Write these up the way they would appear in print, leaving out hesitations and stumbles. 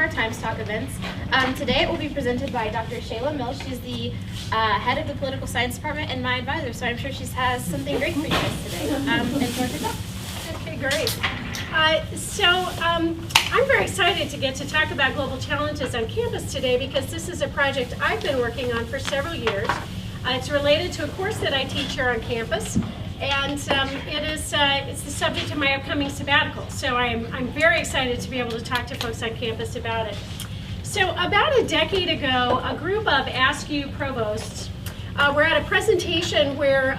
our Times Talk events. Today it will be presented by Dr. Shala Mills. She's the head of the political science department and my advisor, so I'm sure she has something great for you guys today. Okay, great. I'm very excited to get to talk about global challenges on campus today because this is a project I've been working on for several years. It's related to a course that I teach here on campus, and it's the subject of my upcoming sabbatical. So I'm very excited to be able to talk to folks on campus about it. So about a decade ago, a group of AASCU provosts were at a presentation where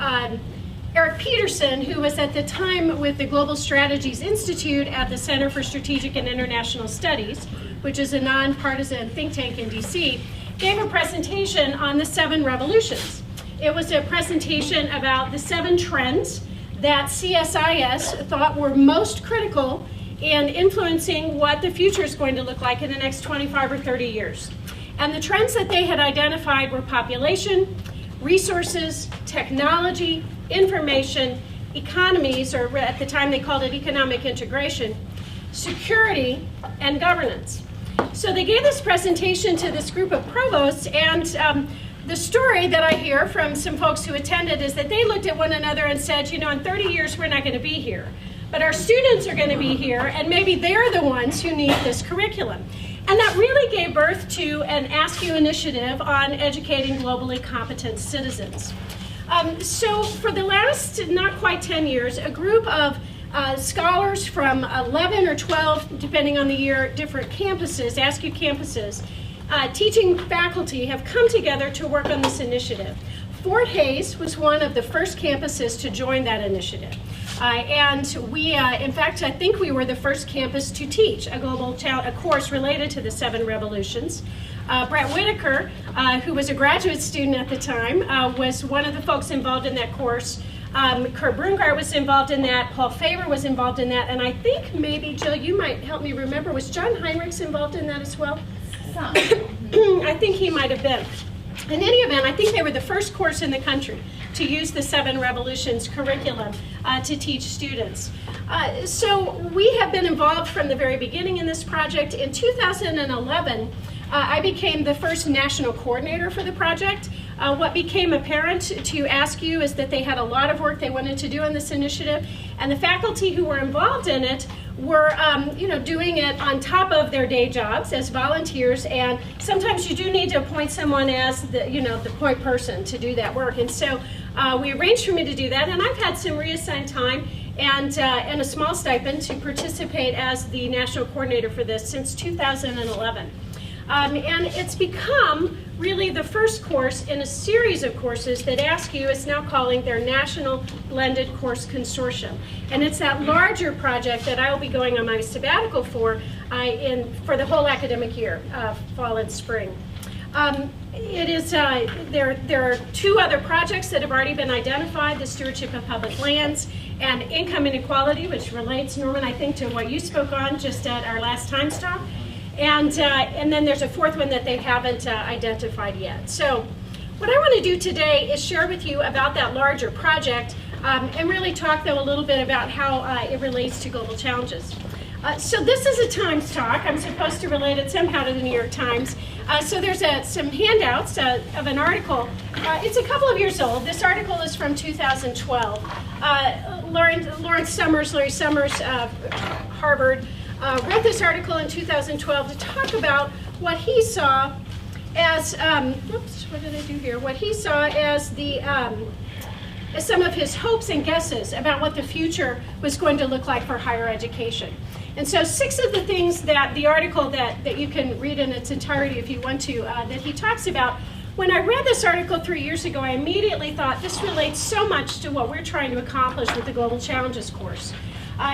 Eric Peterson, who was at the time with the Global Strategies Institute at the Center for Strategic and International Studies, which is a nonpartisan think tank in DC, gave a presentation on the 7 revolutions. It was a presentation about the 7 trends that CSIS thought were most critical in influencing what the future is going to look like in the next 25 or 30 years. And the trends that they had identified were population, resources, technology, information, economies, or at the time they called it economic integration, security, and governance. So they gave this presentation to this group of provosts, and the story that I hear from some folks who attended is that they looked at one another and said, you know, in 30 years we're not going to be here, but our students are going to be here, and maybe they're the ones who need this curriculum. And that really gave birth to an AASCU initiative on educating globally competent citizens. So for the last not quite 10 years, a group of scholars from 11 or 12, depending on the year, different campuses, AASCU campuses, teaching faculty have come together to work on this initiative. Fort Hays was one of the first campuses to join that initiative. And we, in fact, I think we were the first campus to teach a course related to the 7 revolutions. Brett Whitaker, who was a graduate student at the time, was one of the folks involved in that course. Kurt Brungart was involved in that. Paul Faber was involved in that. And I think maybe, Jill, you might help me remember, was John Heinrichs involved in that as well? Some. I think he might have been. In any event, I think they were the first course in the country to use the 7 revolutions curriculum to teach students. So we have been involved from the very beginning in this project. In 2011, I became the first national coordinator for the project. What became apparent to AASCU is that they had a lot of work they wanted to do on this initiative, and the faculty who were involved in it were doing it on top of their day jobs as volunteers, and sometimes you do need to appoint someone as the point person to do that work. And so we arranged for me to do that, and I've had some reassigned time and a small stipend to participate as the national coordinator for this since 2011. And it's become really the first course in a series of courses that AASCU is now calling their National Blended Course Consortium. And it's that larger project that I will be going on my sabbatical for the whole academic year, fall and spring. There are 2 other projects that have already been identified: the stewardship of public lands and income inequality, which relates, Norman, I think, to what you spoke on just at our last Times Talk. And then there's a 4th one that they haven't identified yet. So what I want to do today is share with you about that larger project and really talk, though, a little bit about how it relates to global challenges. So this is a Times Talk. I'm supposed to relate it somehow to the New York Times. So there's some handouts of an article. It's a couple of years old. This article is from 2012. Larry Summers, Harvard, wrote this article in 2012 to talk about what he saw as, what he saw as as some of his hopes and guesses about what the future was going to look like for higher education. And so 6 of the things that the article that you can read in its entirety if you want to, that he talks about. When I read this article 3 years ago, I immediately thought this relates so much to what we're trying to accomplish with the Global Challenges course.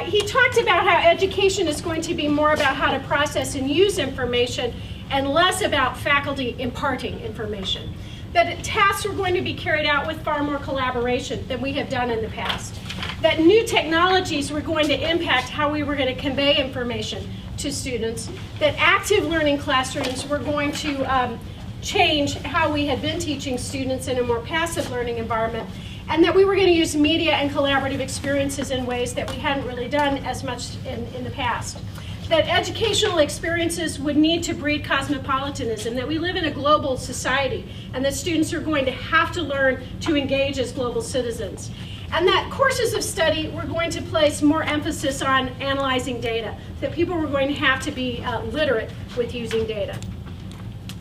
He talked about how education is going to be more about how to process and use information and less about faculty imparting information. That tasks were going to be carried out with far more collaboration than we have done in the past. That new technologies were going to impact how we were going to convey information to students. That active learning classrooms were going to change how we had been teaching students in a more passive learning environment. And that we were going to use media and collaborative experiences in ways that we hadn't really done as much in the past. that educational experiences would need to breed cosmopolitanism, that we live in a global society, and that students are going to have to learn to engage as global citizens. And that courses of study were going to place more emphasis on analyzing data, that people were going to have to be literate with using data.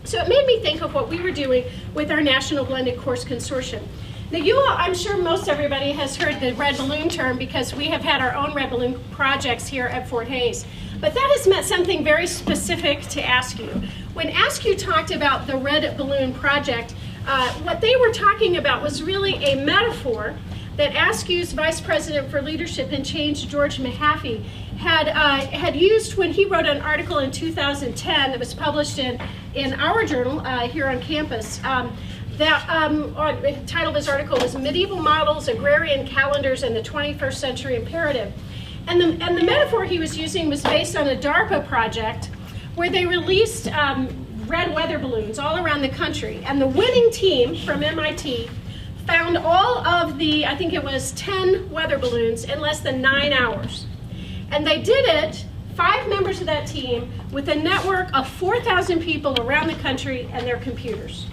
So it made me think of what we were doing with our National Blended Course Consortium. Now you all, I'm sure most everybody has heard the red balloon term because we have had our own red balloon projects here at Fort Hays. But that has meant something very specific to AASCU. When AASCU talked about the red balloon project, what they were talking about was really a metaphor that AASCU's Vice President for Leadership and Change, George Mahaffey, had used when he wrote an article in 2010 that was published in our journal here on campus. The title of his article was Medieval Models, Agrarian Calendars, and the 21st Century Imperative. And the metaphor he was using was based on a DARPA project where they released red weather balloons all around the country. And the winning team from MIT found all of the, I think it was 10 weather balloons in less than 9 hours. And they did it, 5 members of that team, with a network of 4,000 people around the country and their computers.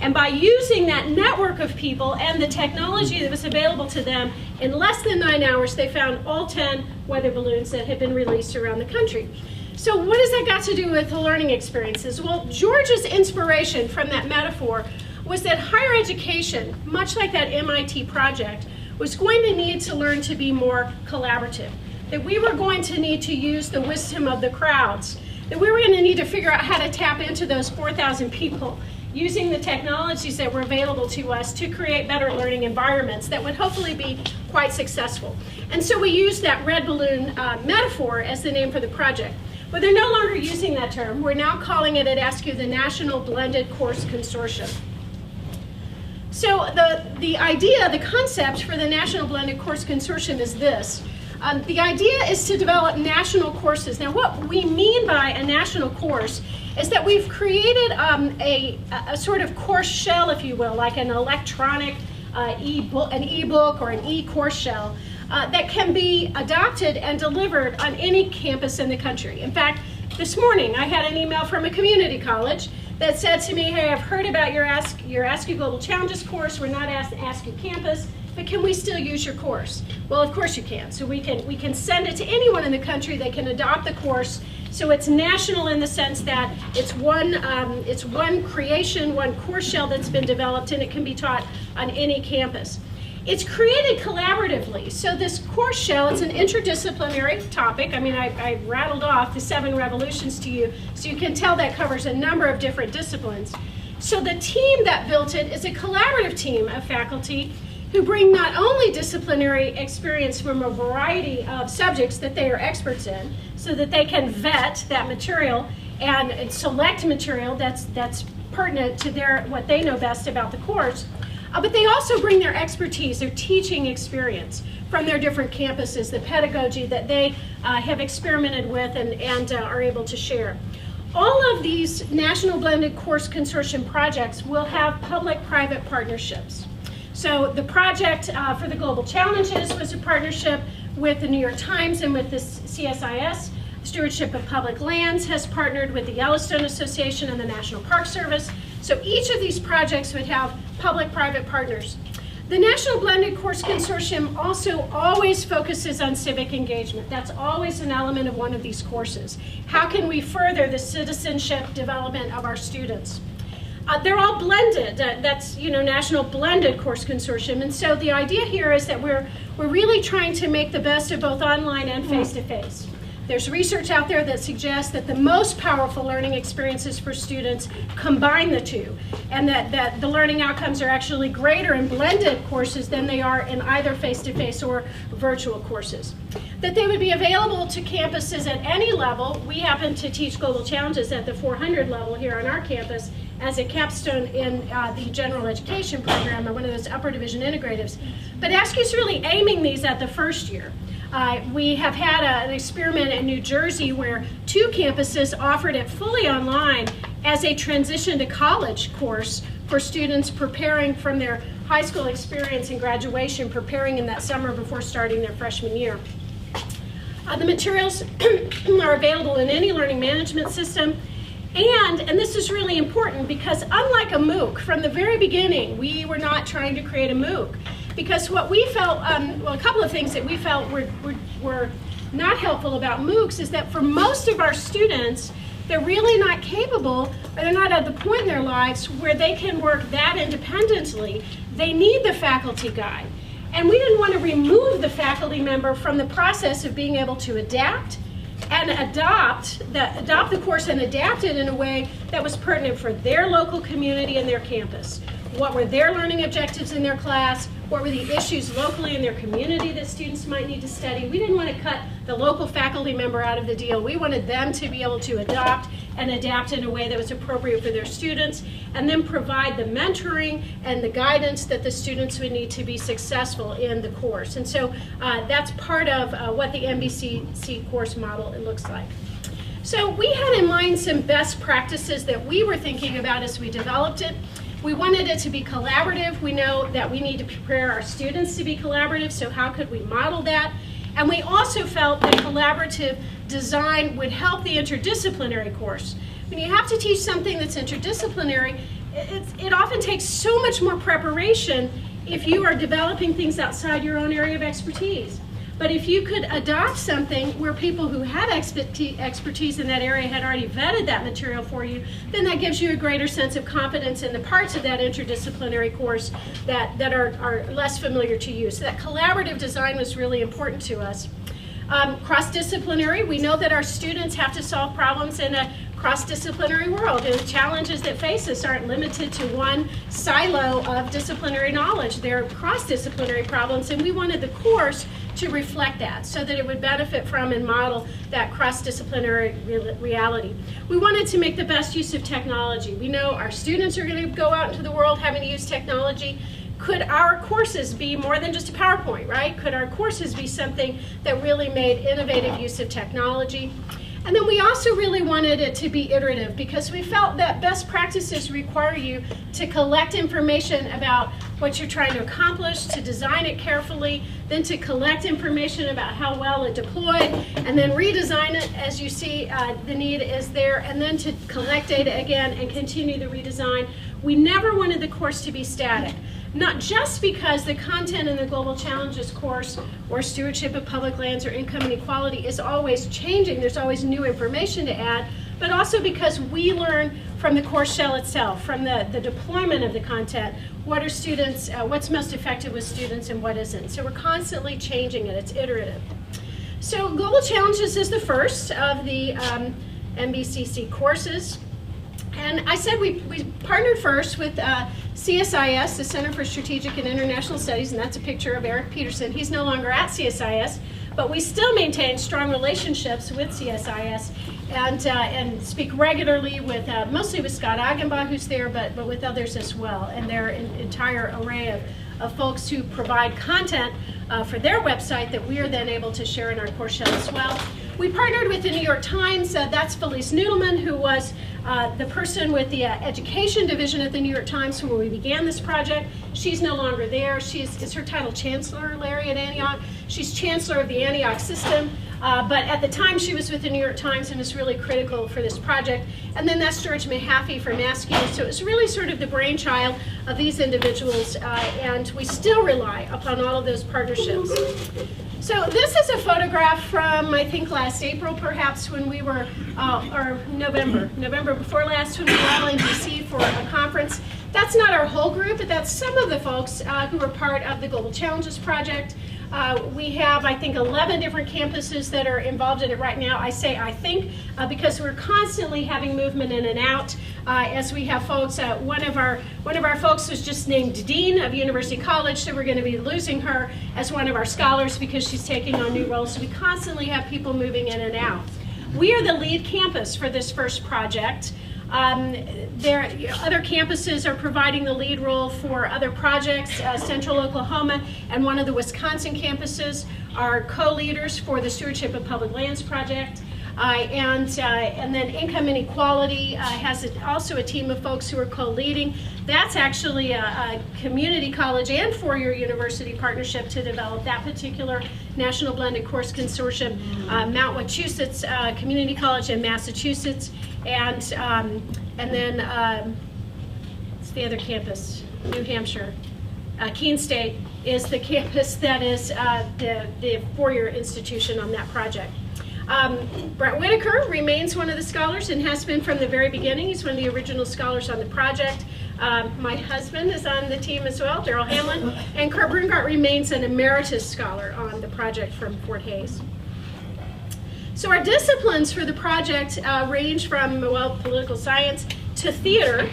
And by using that network of people and the technology that was available to them, in less than 9 hours, they found all 10 weather balloons that had been released around the country. So what has that got to do with the learning experiences? Well, George's inspiration from that metaphor was that higher education, much like that MIT project, was going to need to learn to be more collaborative. That we were going to need to use the wisdom of the crowds. That we were going to need to figure out how to tap into those 4,000 people using the technologies that were available to us to create better learning environments that would hopefully be quite successful. And so we used that red balloon metaphor as the name for the project. But they're no longer using that term. We're now calling it at AASCU the National Blended Course Consortium. So the idea, the concept for the National Blended Course Consortium is this. The idea is to develop national courses. Now what we mean by a national course is that we've created a sort of course shell, if you will, like an electronic e-book or an e-course shell that can be adopted and delivered on any campus in the country. In fact, this morning I had an email from a community college that said to me, hey, I've heard about your AASCU Global Challenges course. We're not at AASCU campus, but can we still use your course? Well, of course you can. So we can send it to anyone in the country. They can adopt the course. So it's national in the sense that it's one creation, one course shell that's been developed, and it can be taught on any campus. It's created collaboratively. So this course shell, it's an interdisciplinary topic. I mean, I rattled off the 7 revolutions to you, so you can tell that covers a number of different disciplines. So the team that built it is a collaborative team of faculty who bring not only disciplinary experience from a variety of subjects that they are experts in, so that they can vet that material and select material that's pertinent to what they know best about the course. But they also bring their expertise, their teaching experience from their different campuses, the pedagogy that they have experimented with and are able to share. All of these National Blended Course Consortium projects will have public-private partnerships. So the project for the Global Challenges was a partnership with the New York Times and with the CSIS. Stewardship of Public Lands has partnered with the Yellowstone Association and the National Park Service. So each of these projects would have public-private partners. The National Blended Course Consortium also always focuses on civic engagement. That's always an element of one of these courses. How can we further the citizenship development of our students? They're all blended. That's National Blended Course Consortium. And so the idea here is that we're really trying to make the best of both online and face-to-face. There's research out there that suggests that the most powerful learning experiences for students combine the two, and that the learning outcomes are actually greater in blended courses than they are in either face-to-face or virtual courses. That they would be available to campuses at any level. We happen to teach Global Challenges at the 400 level here on our campus as a capstone in the general education program, or one of those upper division integratives. But AASCU's really aiming these at the first year. We have had an experiment in New Jersey where 2 campuses offered it fully online as a transition to college course for students preparing from their high school experience and graduation, preparing in that summer before starting their freshman year. The materials are available in any learning management system. And this is really important because unlike a MOOC, from the very beginning, we were not trying to create a MOOC. Because what we felt, well, a couple of things that we felt were not helpful about MOOCs is that for most of our students, they're really not capable, or they're not at the point in their lives where they can work that independently. They need the faculty guide. And we didn't want to remove the faculty member from the process of being able to adapt and adopt the course and adapt it in a way that was pertinent for their local community and their campus. What were their learning objectives in their class? What were the issues locally in their community that students might need to study? We didn't want to cut the local faculty member out of the deal. We wanted them to be able to adopt and adapt in a way that was appropriate for their students, and then provide the mentoring and the guidance that the students would need to be successful in the course. And so that's part of what the NBCC course model looks like. So we had in mind some best practices that we were thinking about as we developed it. We wanted it to be collaborative. We know that we need to prepare our students to be collaborative, so how could we model that? And we also felt that collaborative design would help the interdisciplinary course. When you have to teach something that's interdisciplinary, it often takes so much more preparation if you are developing things outside your own area of expertise. But if you could adopt something where people who had expertise in that area had already vetted that material for you, then that gives you a greater sense of confidence in the parts of that interdisciplinary course that are less familiar to you. So that collaborative design was really important to us. Cross-disciplinary, we know that our students have to solve problems in a cross-disciplinary world, and the challenges that face us aren't limited to one silo of disciplinary knowledge. They're cross-disciplinary problems, and we wanted the course to reflect that so that it would benefit from and model that cross-disciplinary reality. We wanted to make the best use of technology. We know our students are going to go out into the world having to use technology. Could our courses be more than just a PowerPoint, right? Could our courses be something that really made innovative use of technology? And then we also really wanted it to be iterative because we felt that best practices require you to collect information about what you're trying to accomplish, to design it carefully, then to collect information about how well it deployed, and then redesign it as you see the need is there, and then to collect data again and continue the redesign. We never wanted the course to be static. Not just because the content in the Global Challenges course or Stewardship of Public Lands or Income Inequality is always changing, there's always new information to add, but also because we learn from the course shell itself, from the deployment of the content, what are students, what's most effective with students and what isn't. So we're constantly changing it, it's iterative. So Global Challenges is the first of the NBCC courses. And I said we partnered first with CSIS, the Center for Strategic and International Studies, and that's a picture of Eric Peterson. He's no longer at CSIS, but we still maintain strong relationships with CSIS and speak regularly with, mostly with Scott Agenbaugh, who's there, but with others as well, and their entire array of folks who provide content for their website that we are then able to share in our course shell as well. We partnered with the New York Times. That's Felice Noodleman, who was the person with the education division at the New York Times when we began this project. She's no longer there. Is her title Chancellor, Larry, at Antioch? She's Chancellor of the Antioch system. But at the time she was with the New York Times and was really critical for this project. And then that's George Mahaffey from MASCU'S. So it's really sort of the brainchild of these individuals, and we still rely upon all of those partnerships. So this is a photograph from, I think, last April, perhaps, when we were, or November before last, when we were all in DC for a conference. That's not our whole group, but that's some of the folks who were part of the Global Challenges project. We have, I think, 11 different campuses that are involved in it right now. I say I think because we're constantly having movement in and out as we have folks. One of our folks was just named Dean of University College, so we're going to be losing her as one of our scholars because she's taking on new roles. So we constantly have people moving in and out. We are the lead campus for this first project. Other campuses are providing the lead role for other projects. Central Oklahoma and one of the Wisconsin campuses are co-leaders for the Stewardship of Public Lands project. And then Income Inequality has also a team of folks who are co-leading. That's actually a community college and four-year university partnership to develop that particular National Blended Course Consortium, Mount Wachusett Community College in Massachusetts, and then it's the other campus, New Hampshire. Keene State is the campus that is the four-year institution on that project. Brett Whitaker remains one of the scholars and has been from the very beginning. He's one of the original scholars on the project. My husband is on the team as well, Daryl Hamlin, and Kurt Brungart remains an emeritus scholar on the project from Fort Hays. So our disciplines for the project range from, well, political science to theater,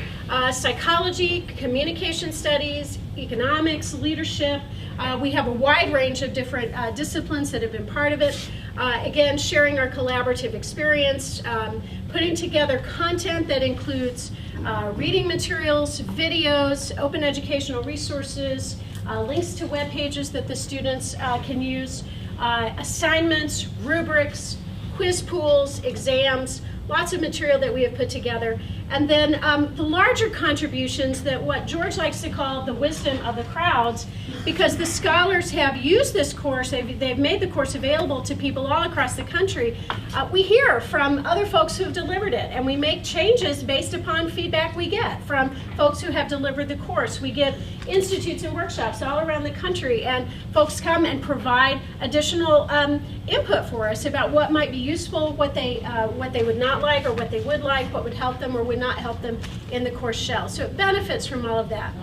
psychology, communication studies, economics, leadership. We have a wide range of different disciplines that have been part of it. Again, sharing our collaborative experience, putting together content that includes reading materials, videos, open educational resources, links to web pages that the students can use, assignments, rubrics, quiz pools, exams, lots of material that we have put together. And then the larger contributions that what George likes to call the wisdom of the crowds, because the scholars have used this course, they've made the course available to people all across the country. We hear from other folks who've delivered it, and we make changes based upon feedback we get from folks who have delivered the course. We get institutes and workshops all around the country, and folks come and provide additional input for us about what might be useful, what they would not like, or what they would like, what would help them or would not help them in the course shell. So it benefits from all of that.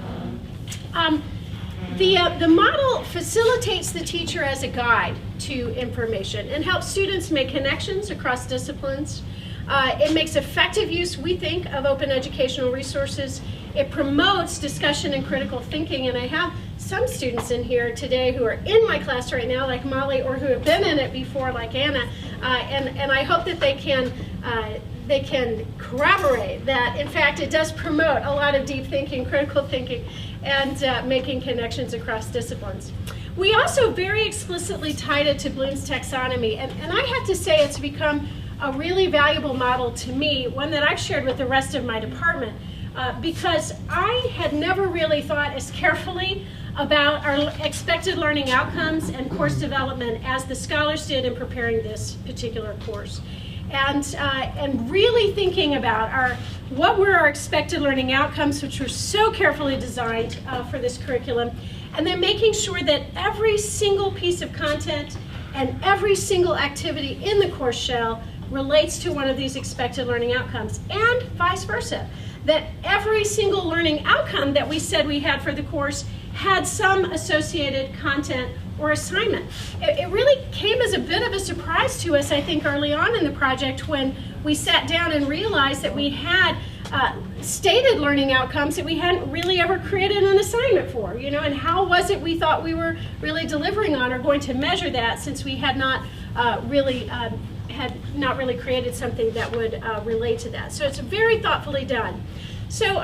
The model facilitates the teacher as a guide to information and helps students make connections across disciplines. It makes effective use, we think, of open educational resources. It promotes discussion and critical thinking, and I have some students in here today who are in my class right now, like Molly, or who have been in it before, like Anna, and I hope that they can corroborate that, in fact, it does promote a lot of deep thinking, critical thinking, and making connections across disciplines. We also very explicitly tied it to Bloom's taxonomy, and I have to say it's become a really valuable model to me, one that I've shared with the rest of my department, because I had never really thought as carefully about our expected learning outcomes and course development as the scholars did in preparing this particular course. And really thinking about what were our expected learning outcomes, which were so carefully designed for this curriculum, and then making sure that every single piece of content and every single activity in the course shell relates to one of these expected learning outcomes, and vice versa, that every single learning outcome that we said we had for the course had some associated content or assignment. It really came as a bit of a surprise to us, I think, early on in the project when we sat down and realized that we had stated learning outcomes that we hadn't really ever created an assignment for, and how was it we thought we were really delivering on or going to measure that, since we had not really created something that would relate to that. So it's very thoughtfully done. So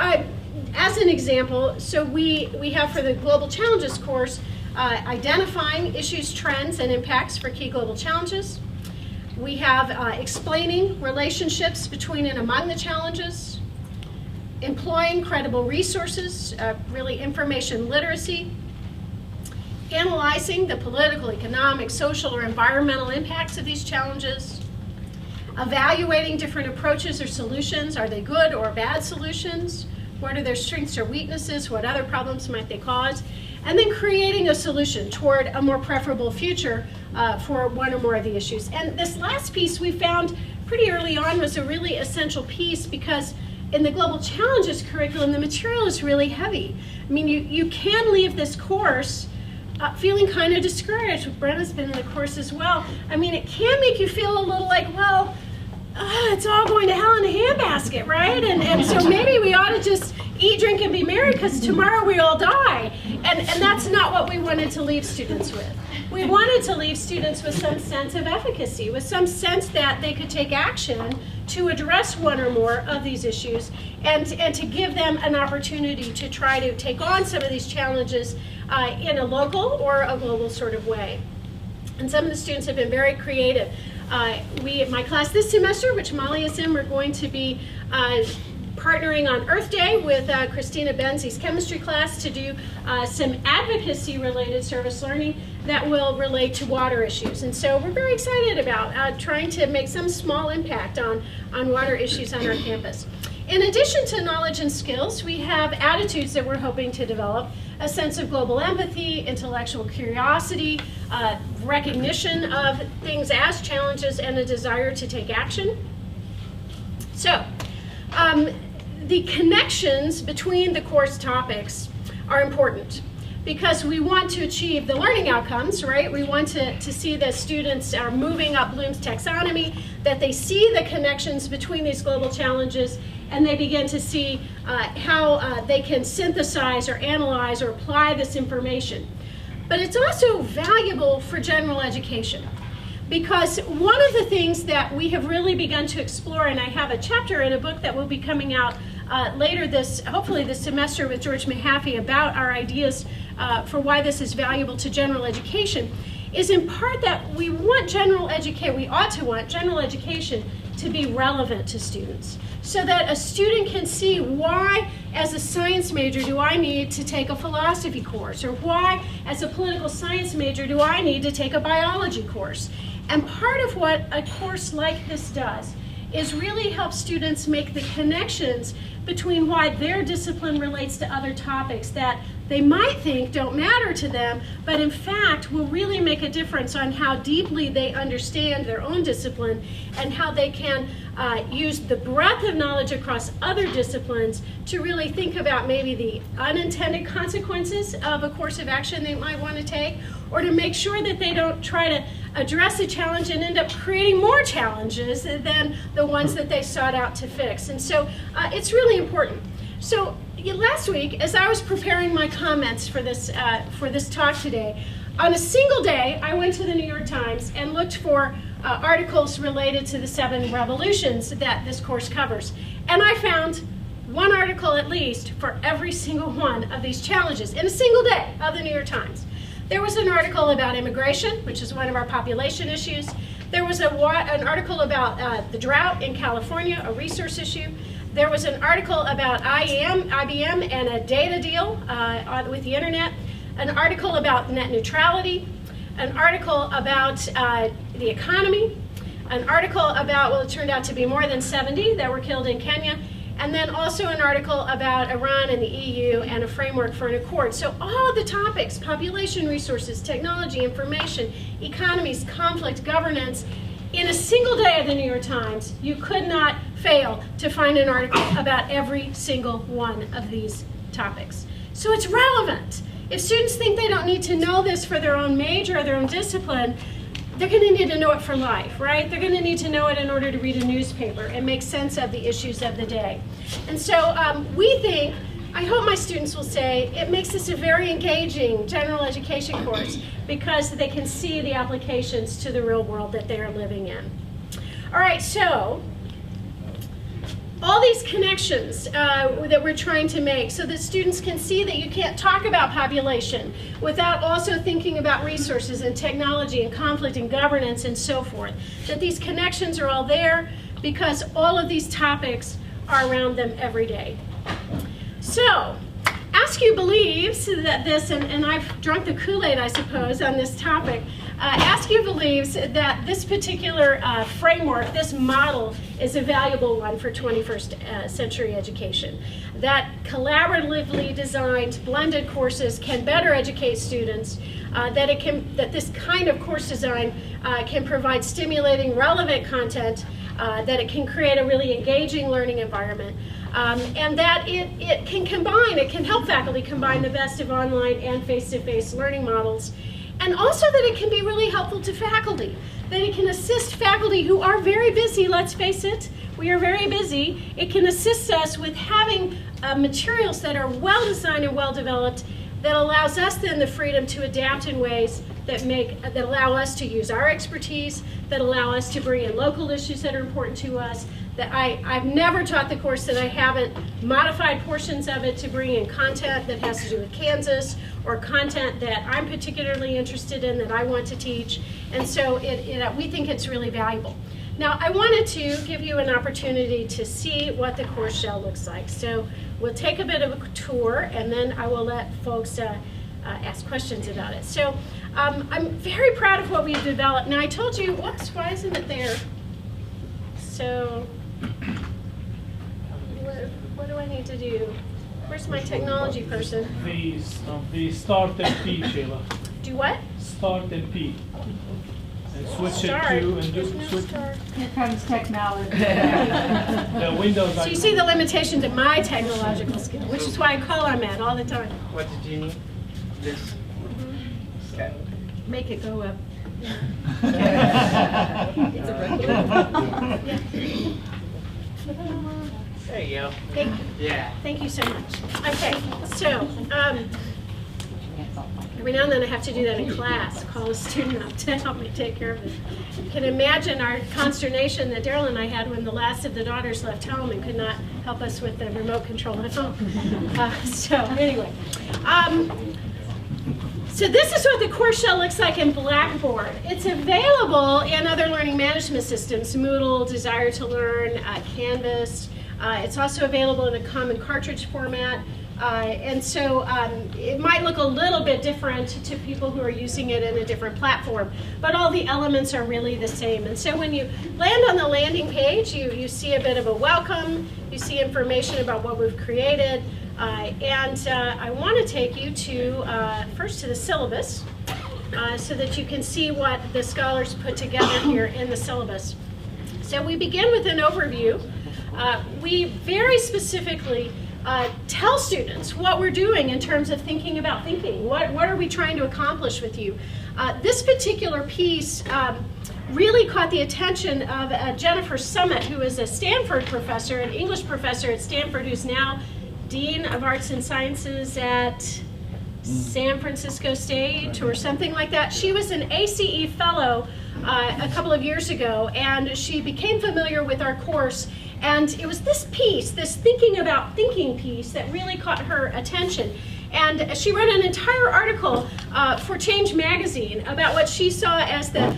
as an example, so we have for the Global Challenges course, identifying issues, trends, and impacts for key global challenges. We have explaining relationships between and among the challenges, employing credible resources, really information literacy, analyzing the political, economic, social, or environmental impacts of these challenges, evaluating different approaches or solutions. Are they good or bad solutions? What are their strengths or weaknesses? What other problems might they cause? And then creating a solution toward a more preferable future for one or more of the issues. And this last piece we found pretty early on was a really essential piece, because in the Global Challenges curriculum, the material is really heavy. I mean, you can leave this course feeling kind of discouraged. Brenna's been in the course as well. I mean, it can make you feel a little like, well, it's all going to hell in a handbasket, right? And so maybe we ought to just eat, drink, and be merry, because tomorrow we all die. And that's not what we wanted to leave students with. We wanted to leave students with some sense of efficacy, with some sense that they could take action to address one or more of these issues, and to give them an opportunity to try to take on some of these challenges in a local or a global sort of way. And some of the students have been very creative. My class this semester, which Molly is in, we're going to be partnering on Earth Day with Christina Benzie's chemistry class to do some advocacy-related service learning. that will relate to water issues. And so we're very excited about trying to make some small impact on water issues on our campus. In addition to knowledge and skills, we have attitudes that we're hoping to develop: a sense of global empathy, intellectual curiosity, recognition of things as challenges, and a desire to take action. So, the connections between the course topics are important because we want to achieve the learning outcomes, right? We want to see that students are moving up Bloom's taxonomy, that they see the connections between these global challenges, and they begin to see how they can synthesize or analyze or apply this information. But it's also valuable for general education, because one of the things that we have really begun to explore, and I have a chapter in a book that will be coming out later hopefully this semester with George Mahaffey about our ideas for why this is valuable to general education, is in part that we ought to want general education to be relevant to students, so that a student can see why, as a science major, do I need to take a philosophy course, or why, as a political science major, do I need to take a biology course. And part of what a course like this does is really help students make the connections between why their discipline relates to other topics that they might think don't matter to them, but in fact will really make a difference on how deeply they understand their own discipline and how they can use the breadth of knowledge across other disciplines to really think about maybe the unintended consequences of a course of action they might want to take, or to make sure that they don't try to address a challenge and end up creating more challenges than the ones that they sought out to fix. And so it's really important. So last week, as I was preparing my comments for this talk today, on a single day, I went to the New York Times and looked for articles related to the 7 revolutions that this course covers. And I found one article at least for every single one of these challenges in a single day of the New York Times. There was an article about immigration, which is one of our population issues. There was an article about the drought in California, a resource issue. There was an article about IBM and a data deal with the internet. An article about net neutrality. An article about the economy. An article about, well, it turned out to be more than 70 that were killed in Kenya. And then also an article about Iran and the EU and a framework for an accord. So all of the topics: population, resources, technology, information, economies, conflict, governance. In a single day of the New York Times, you could not fail to find an article about every single one of these topics. So it's relevant. If students think they don't need to know this for their own major or their own discipline, they're going to need to know it for life, right? They're going to need to know it in order to read a newspaper and make sense of the issues of the day. And so we think, I hope my students will say, it makes this a very engaging general education course because they can see the applications to the real world that they are living in. All right, so all these connections that we're trying to make so that students can see that you can't talk about population without also thinking about resources and technology and conflict and governance and so forth. That these connections are all there because all of these topics are around them every day. So, AASCU believes that this, and I've drunk the Kool-Aid, I suppose, on this topic. AASCU believes that this particular framework, this model, is a valuable one for 21st century education. That collaboratively designed blended courses can better educate students, that this kind of course design can provide stimulating, relevant content, that it can create a really engaging learning environment, and that it can help faculty combine the best of online and face-to-face learning models, and also that it can be really helpful to faculty, that it can assist faculty who are very busy, let's face it, we are very busy. It can assist us with having materials that are well-designed and well-developed that allows us then the freedom to adapt in ways that allow us to use our expertise, that allow us to bring in local issues that are important to us. That I've never taught the course that I haven't modified portions of it to bring in content that has to do with Kansas or content that I'm particularly interested in that I want to teach. And so we think it's really valuable. Now, I wanted to give you an opportunity to see what the course shell looks like. So we'll take a bit of a tour, and then I will let folks ask questions about it. So I'm very proud of what we've developed. Now I told you, whoops, why isn't it there? So, what do I need to do? Where's my technology person? The start and P, Sheila. Do what? Start and P. And switch Start. it to and There's do no switch. start. Here comes technology. The Windows So you see the limitation to my technological skill, which is why I call on Matt all the time. What did you need? This? Okay. Make it go up. There you go. Thank you. Yeah. Thank you so much. Okay, so every now and then I have to do that in class, call a student up to help me take care of it. You can imagine our consternation that Daryl and I had when the last of the daughters left home and could not help us with the remote control at home. So anyway, so this is what the course shell looks like in Blackboard. It's available in other learning management systems, Moodle, Desire to Learn, Canvas. It's also available in a common cartridge format. And so it might look a little bit different to people who are using it in a different platform, but all the elements are really the same. And so when you land on the landing page, you see a bit of a welcome, you see information about what we've created, and I want to take you to, first to the syllabus, so that you can see what the scholars put together here in the syllabus. So we begin with an overview. We very specifically tell students what we're doing in terms of thinking about thinking. What are we trying to accomplish with you? This particular piece really caught the attention of Jennifer Summit, who is a Stanford professor, an English professor at Stanford, who's now Dean of Arts and Sciences at San Francisco State or something like that. She was an ACE fellow a couple of years ago, and she became familiar with our course. And it was this piece, this thinking about thinking piece, that really caught her attention. And she wrote an entire article for Change Magazine about what she saw as the,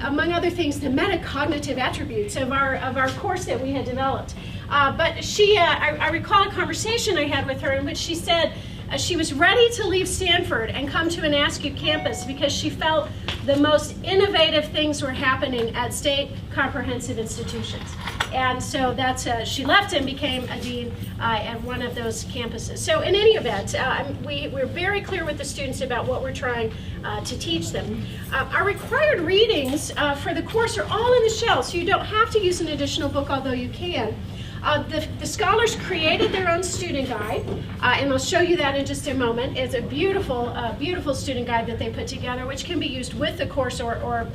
among other things, the metacognitive attributes of our course that we had developed. But she, I recall a conversation I had with her in which she said she was ready to leave Stanford and come to an AASCU campus because she felt the most innovative things were happening at state comprehensive institutions. And so that's, she left and became a dean at one of those campuses. So in any event, we're very clear with the students about what we're trying to teach them. Our required readings for the course are all in the shell, so you don't have to use an additional book, although you can. The scholars created their own student guide, and I'll show you that in just a moment. It's a beautiful, beautiful student guide that they put together, which can be used with the course or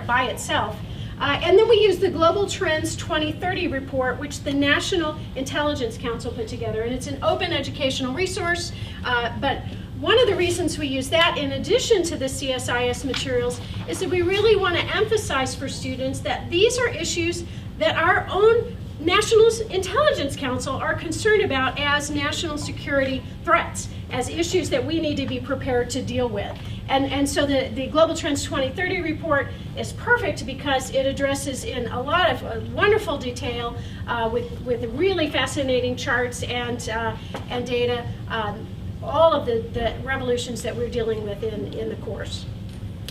by itself. And then we use the Global Trends 2030 report, which the National Intelligence Council put together, and it's an open educational resource. But one of the reasons we use that, in addition to the CSIS materials, is that we really want to emphasize for students that these are issues that our own National Intelligence Council are concerned about as national security threats, as issues that we need to be prepared to deal with. And so the Global Trends 2030 report is perfect because it addresses in a lot of wonderful detail with really fascinating charts and data all of the revolutions that we're dealing with in the course.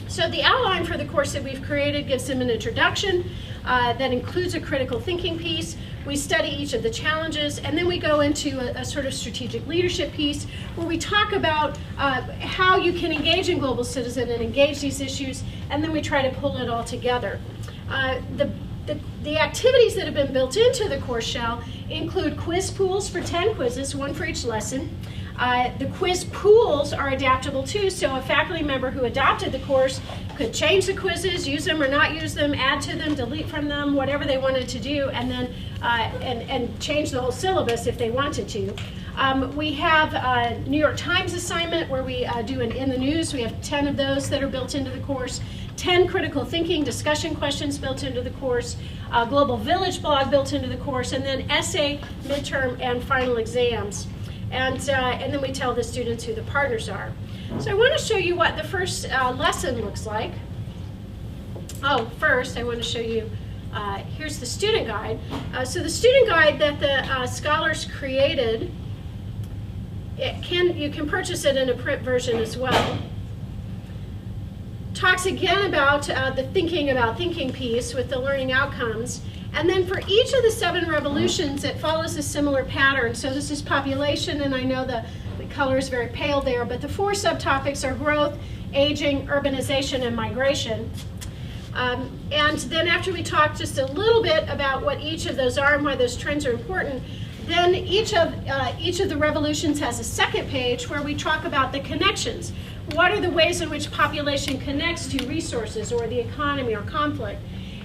So the outline for the course that we've created gives them an introduction that includes a critical thinking piece. We study each of the challenges, and then we go into a sort of strategic leadership piece where we talk about how you can engage in Global Citizen and engage these issues, and then we try to pull it all together. The activities that have been built into the course shell include quiz pools for 10 quizzes, one for each lesson. The quiz pools are adaptable too, so a faculty member who adopted the course could change the quizzes, use them or not use them, add to them, delete from them, whatever they wanted to do, and then and change the whole syllabus if they wanted to. We have a New York Times assignment where we do an In the News. We have 10 of those that are built into the course, 10 critical thinking discussion questions built into the course, a Global Village blog built into the course, and then essay, midterm, and final exams. And then we tell the students who the partners are. So I want to show you what the first lesson looks like. Oh, first I want to show you, here's the student guide. So the student guide that the scholars created, you can purchase it in a print version as well. talks again about the thinking about thinking piece with the learning outcomes. And then for each of the 7 revolutions, it follows a similar pattern. So this is population, and I know the color is very pale there, but the 4 subtopics are growth, aging, urbanization, and migration. And then after we talk just a little bit about what each of those are and why those trends are important, then each of the revolutions has a second page where we talk about the connections. What are the ways in which population connects to resources or the economy or conflict?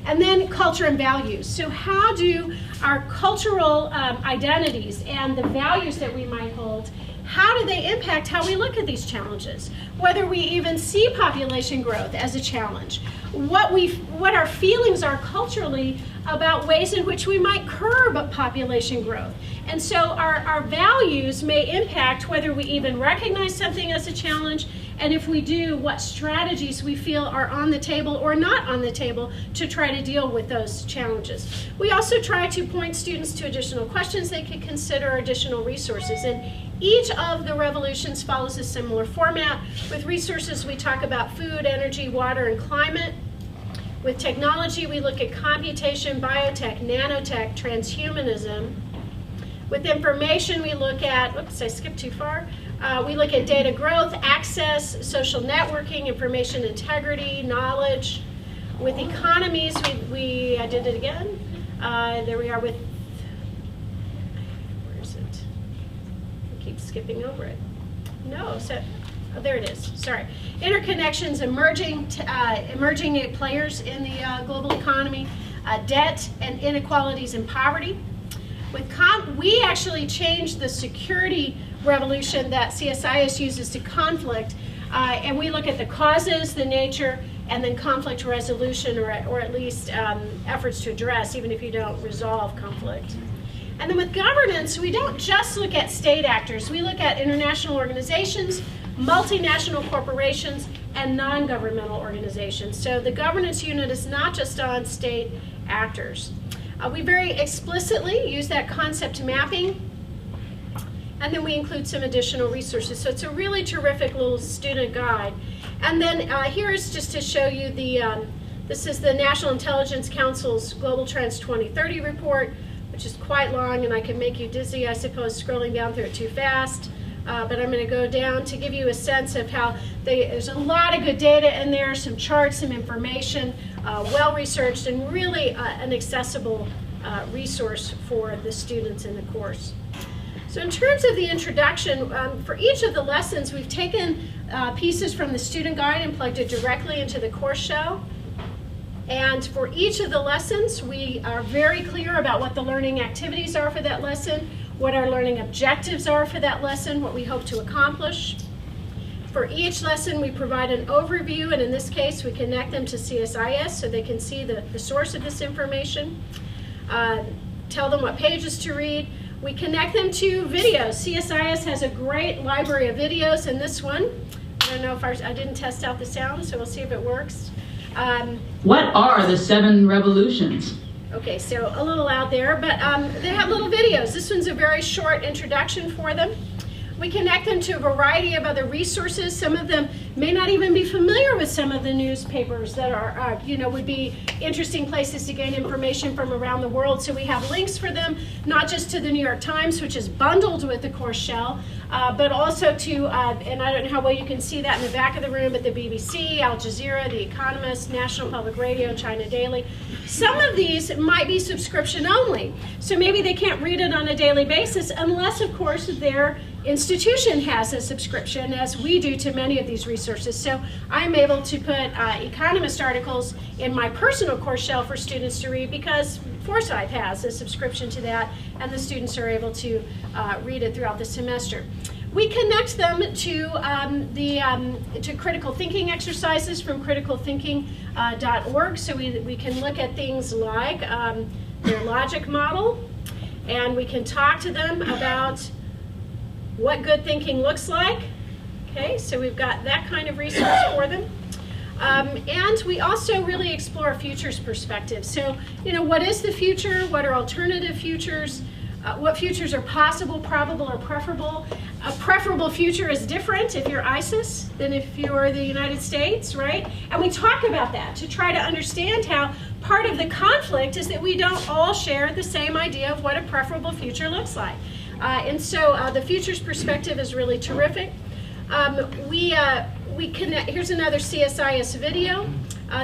And then culture and values. So how do our cultural identities and the values that we might hold, how do they impact how we look at these challenges? Whether we even see population growth as a challenge, what our feelings are culturally about ways in which we might curb population growth. And so our values may impact whether we even recognize something as a challenge, and if we do, what strategies we feel are on the table or not on the table to try to deal with those challenges. We also try to point students to additional questions they could consider, additional resources. And each of the revolutions follows a similar format. With resources, we talk about food, energy, water, and climate. With technology, we look at computation, biotech, nanotech, transhumanism. With information, we look at, oops, I skipped too far. We look at data growth, access, social networking, information integrity, knowledge. With economies, I did it again. There we are with, where is it? I keep skipping over it. No, so, oh, there it is, sorry. Interconnections, emerging players in the global economy, debt and inequalities and poverty. We actually changed the security revolution that CSIS uses to conflict, and we look at the causes, the nature, and then conflict resolution, or at least efforts to address, even if you don't resolve conflict. And then with governance, we don't just look at state actors. We look at international organizations, multinational corporations, and non-governmental organizations. So the governance unit is not just on state actors. We very explicitly use that concept mapping, and then we include some additional resources. So it's a really terrific little student guide. And then here is just to show you this is the National Intelligence Council's Global Trends 2030 report, which is quite long, and I can make you dizzy, I suppose, scrolling down through it too fast. But I'm going to go down to give you a sense of how there's a lot of good data in there, some charts, some information, well-researched, and really an accessible resource for the students in the course. So in terms of the introduction, for each of the lessons, we've taken pieces from the student guide and plugged it directly into the course shell. And for each of the lessons, we are very clear about what the learning activities are for that lesson, what our learning objectives are for that lesson, what we hope to accomplish. For each lesson, we provide an overview, and in this case, we connect them to CSIS so they can see the source of this information. Tell them what pages to read. We connect them to videos. CSIS has a great library of videos, and this one, I don't know if I didn't test out the sound, so we'll see if it works. What are the 7 revolutions? Okay, so a little out there, but they have little videos. This one's a very short introduction for them. We connect them to a variety of other resources. Some of them may not even be familiar with some of the newspapers that are, would be interesting places to gain information from around the world. So we have links for them, not just to the New York Times, which is bundled with the course shell, but also to, and I don't know how well you can see that in the back of the room, but the BBC, Al Jazeera, The Economist, National Public Radio, China Daily. Some of these might be subscription only. So maybe they can't read it on a daily basis unless, of course, their institution has a subscription, as we do to many of these resources. So I'm able to put Economist articles in my personal course shell for students to read because Forsyth has a subscription to that, and the students are able to read it throughout the semester. We connect them to to critical thinking exercises from criticalthinking.org, so we can look at things like their logic model, and we can talk to them about what good thinking looks like. Okay, so we've got that kind of resource for them. And we also really explore futures perspective. So, what is the future? What are alternative futures? what futures are possible, probable, or preferable. A preferable future is different if you're ISIS than if you're the United States, right? And we talk about that to try to understand how part of the conflict is that we don't all share the same idea of what a preferable future looks like. And so the futures perspective is really terrific. We connect. Here's another CSIS video.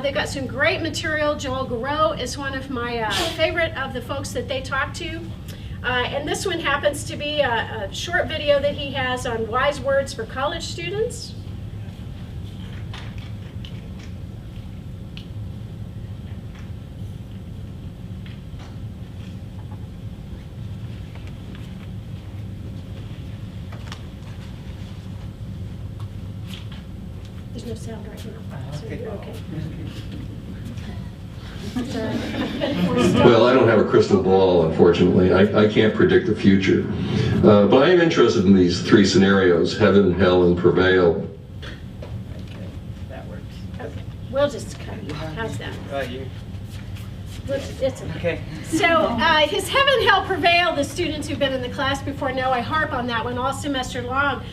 They've got some great material. Joel Garreau is one of my favorite of the folks that they talk to. And this one happens to be a short video that he has on wise words for college students. There's no sound right now, so you're okay. Well, I don't have a crystal ball, unfortunately. I can't predict the future. But I am interested in these three scenarios, heaven, hell, and prevail. Okay, that works. Okay, we'll just cut you. How's that? It's okay. Okay. So his heaven, hell, prevail, the students who've been in the class before know I harp on that one all semester long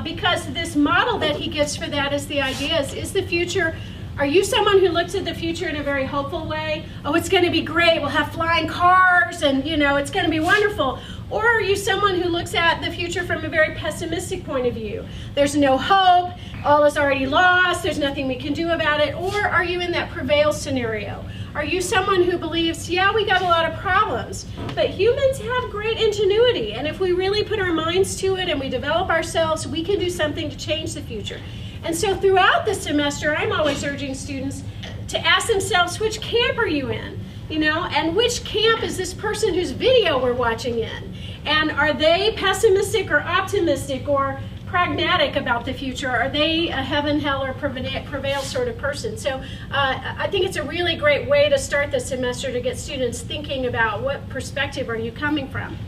because this model that he gives for that is the idea is the future. Are you someone who looks at the future in a very hopeful way? Oh, it's going to be great. We'll have flying cars and, you know, it's going to be wonderful. Or are you someone who looks at the future from a very pessimistic point of view? There's no hope. All is already lost. There's nothing we can do about it. Or are you in that prevail scenario? Are you someone who believes, yeah, we got a lot of problems, but humans have great ingenuity. And if we really put our minds to it and we develop ourselves, we can do something to change the future. And so throughout the semester, I'm always urging students to ask themselves, which camp are you in? You know, and which camp is this person whose video we're watching in? And are they pessimistic or optimistic or pragmatic about the future? Are they a heaven, hell, or prevail sort of person? So I think it's a really great way to start the semester to get students thinking about what perspective are you coming from.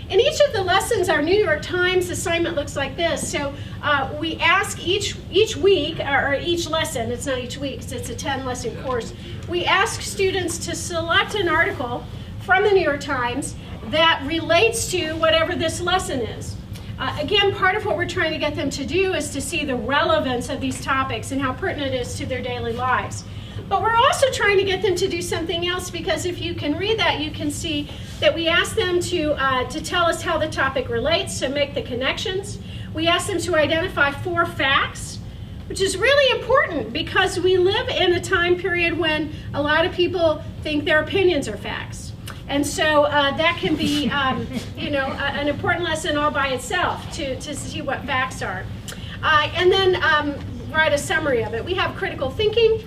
In each of the lessons, our New York Times assignment looks like this. So we ask each week, or each lesson, it's not each week, it's a 10-lesson course, we ask students to select an article from the New York Times that relates to whatever this lesson is. Again, part of what we're trying to get them to do is to see the relevance of these topics and how pertinent it is to their daily lives. But we're also trying to get them to do something else, because if you can read that, you can see that we ask them to tell us how the topic relates, so make the connections. We ask them to identify 4 facts, which is really important because we live in a time period when a lot of people think their opinions are facts. And so that can be, you know, an important lesson all by itself to see what facts are. And then write a summary of it. We have critical thinking,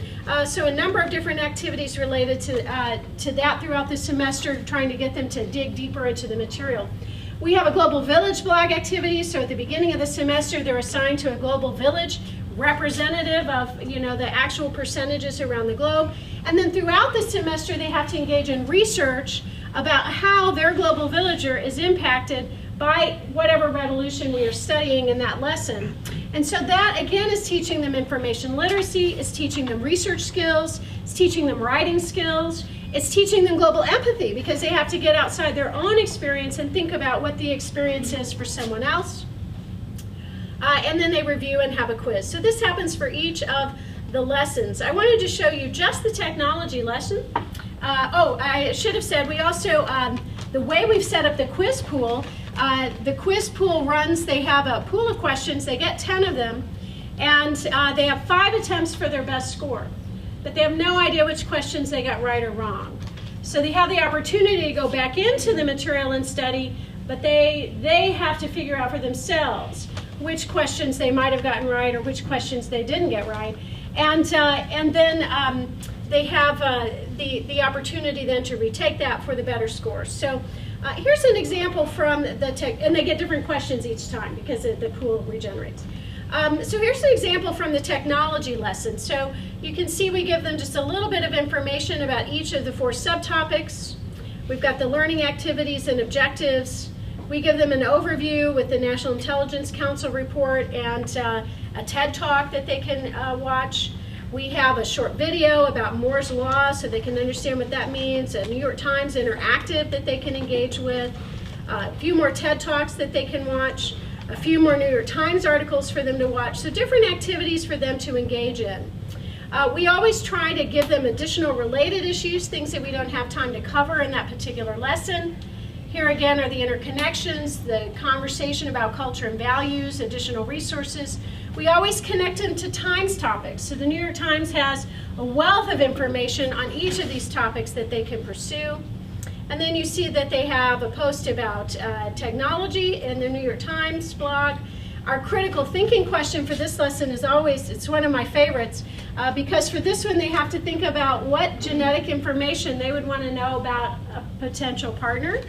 so a number of different activities related to that throughout the semester, trying to get them to dig deeper into the material. We have a Global Village blog activity, so at the beginning of the semester they're assigned to a global village representative of, you know, the actual percentages around the globe. And then throughout the semester they have to engage in research about how their global villager is impacted by whatever revolution we are studying in that lesson. And so that, again, is teaching them information literacy, is teaching them research skills, it's teaching them writing skills, it's teaching them global empathy, because they have to get outside their own experience and think about what the experience is for someone else. And then they review and have a quiz. So this happens for each of the lessons. I wanted to show you just the technology lesson. Oh, I should have said, we also, the way we've set up the quiz pool runs, they have a pool of questions, they get 10 of them, and they have 5 attempts for their best score. But they have no idea which questions they got right or wrong. So they have the opportunity to go back into the material and study, but they have to figure out for themselves which questions they might have gotten right or which questions they didn't get right. And then they have the opportunity then to retake that for the better scores. So here's an example from the tech, and they get different questions each time because the pool regenerates. So here's an example from the technology lesson. So you can see we give them just a little bit of information about each of the 4 subtopics. We've got the learning activities and objectives. We give them an overview with the National Intelligence Council report and a TED Talk that they can watch. We have a short video about Moore's Law so they can understand what that means, a New York Times interactive that they can engage with. a few more TED Talks that they can watch, a few more New York Times articles for them to watch, so different activities for them to engage in. We always try to give them additional related issues, things that we don't have time to cover in that particular lesson. Here again are the interconnections, the conversation about culture and values, additional resources. We always connect them to Times topics. So the New York Times has a wealth of information on each of these topics that they can pursue. And then you see that they have a post about technology in the New York Times blog. Our critical thinking question for this lesson is always, it's one of my favorites, because for this one they have to think about what genetic information they would want to know about a potential partner,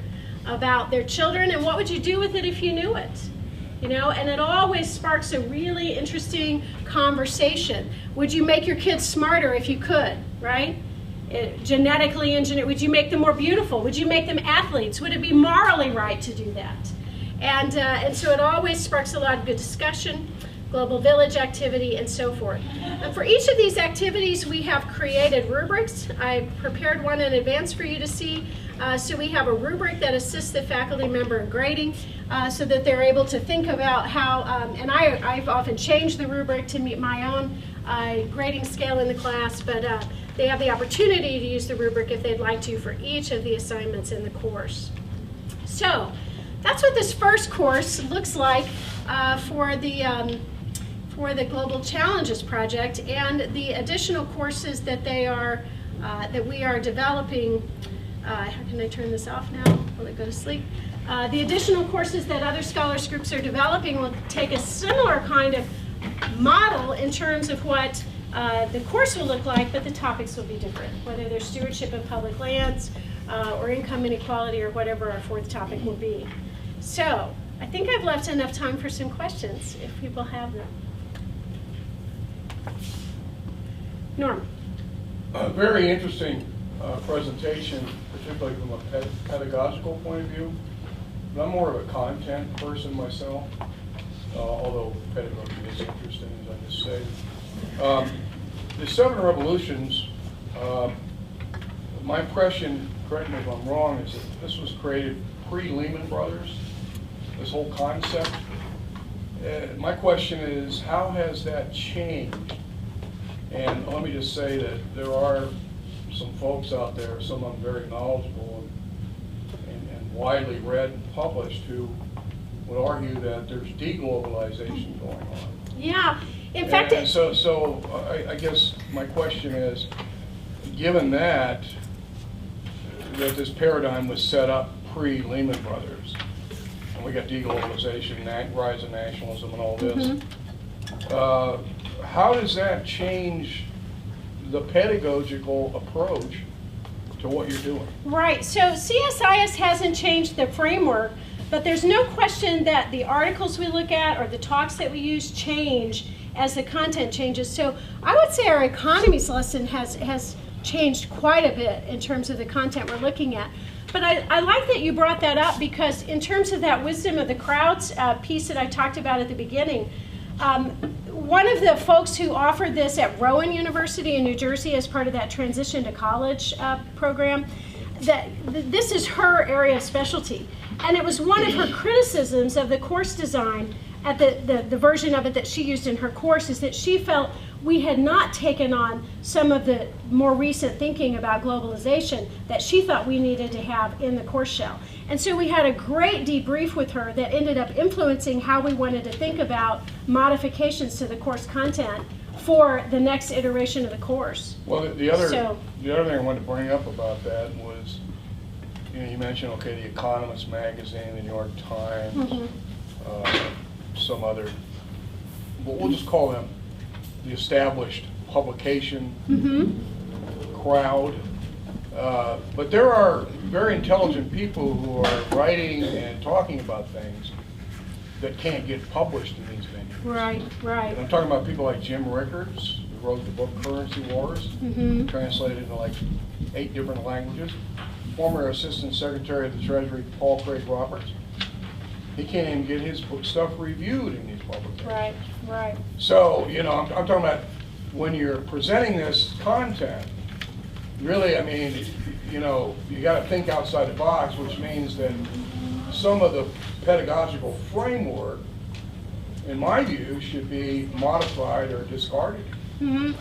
about their children, and what would you do with it if you knew it? You know, and it always sparks a really interesting conversation. Would you make your kids smarter if you could, right? Genetically engineered, would you make them more beautiful? Would you make them athletes? Would it be morally right to do that? And so it always sparks a lot of good discussion, global village activity, and so forth. And for each of these activities, we have created rubrics. I prepared one in advance for you to see. So we have a rubric that assists the faculty member in grading so that they're able to think about how, and I've often changed the rubric to meet my own grading scale in the class, but they have the opportunity to use the rubric if they'd like to for each of the assignments in the course. So that's what this first course looks like for the Global Challenges project, and the additional courses that that we are developing. How can I turn this off now? Will it go to sleep? The additional courses that other scholars groups are developing will take a similar kind of model in terms of what the course will look like, but the topics will be different, whether they're stewardship of public lands or income inequality or whatever our fourth topic will be. So I think I've left enough time for some questions if people have them. Norm. Very interesting presentation, particularly from a pedagogical point of view. But I'm more of a content person myself, although pedagogy is interesting, as I just said. The 7 revolutions, my impression, correct me if I'm wrong, is that this was created pre-Lehman Brothers, this whole concept. My question is, how has that changed? And let me just say that there are some folks out there, some of them very knowledgeable and widely read and published, who would argue that there's deglobalization going on. Yeah, in fact, so I guess my question is, given that this paradigm was set up pre-Lehman Brothers, and we got deglobalization, rise of nationalism, and all this, how does that change the pedagogical approach to what you're doing? Right, so CSIS hasn't changed the framework, but there's no question that the articles we look at or the talks that we use change as the content changes. So I would say our economies lesson has changed quite a bit in terms of the content we're looking at. But I like that you brought that up, because in terms of that wisdom of the crowds piece that I talked about at the beginning, one of the folks who offered this at Rowan University in New Jersey as part of that transition to college program, this is her area of specialty. And it was one of her criticisms of the course design at the version of it that she used in her course, is that she felt we had not taken on some of the more recent thinking about globalization that she thought we needed to have in the course shell. And so we had a great debrief with her that ended up influencing how we wanted to think about modifications to the course content for the next iteration of the course. Well, the other thing I wanted to bring up about that was, you mentioned, okay, the Economist magazine, the New York Times, some other, but we'll just call them the established publication crowd. But there are very intelligent people who are writing and talking about things that can't get published in these venues. Right, right. And I'm talking about people like Jim Rickards, who wrote the book Currency Wars, translated into like 8 different languages. Former Assistant Secretary of the Treasury, Paul Craig Roberts. He can't even get his stuff reviewed in these publications. Right, right. So, I'm talking about when you're presenting this content, really, I mean, you got to think outside the box, which means that some of the pedagogical framework, in my view, should be modified or discarded. Mm-hmm.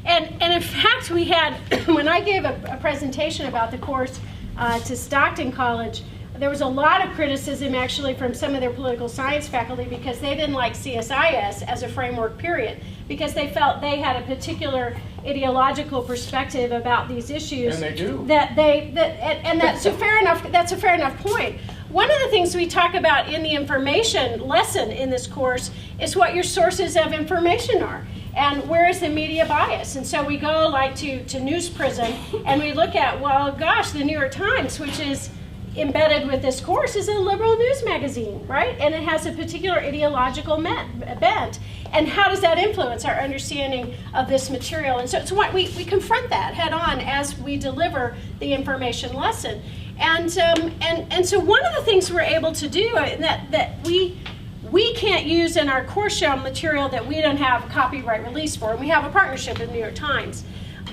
And in fact, we had, when I gave a presentation about the course to Stockton College, there was a lot of criticism actually from some of their political science faculty because they didn't like CSIS as a framework period, because they felt they had a particular ideological perspective about these issues. And they do. And that's a fair enough. That's a fair enough point. One of the things we talk about in the information lesson in this course is what your sources of information are. And where is the media bias? And so we go like to News Prism and we look at, well, gosh, the New York Times, which is embedded with this course, is a liberal news magazine, right? And it has a particular ideological bent. And how does that influence our understanding of this material? And so it's what we confront that head on as we deliver the information lesson. And so one of the things we're able to do that we can't use in our course shell material that we don't have copyright release for, and we have a partnership with the New York Times.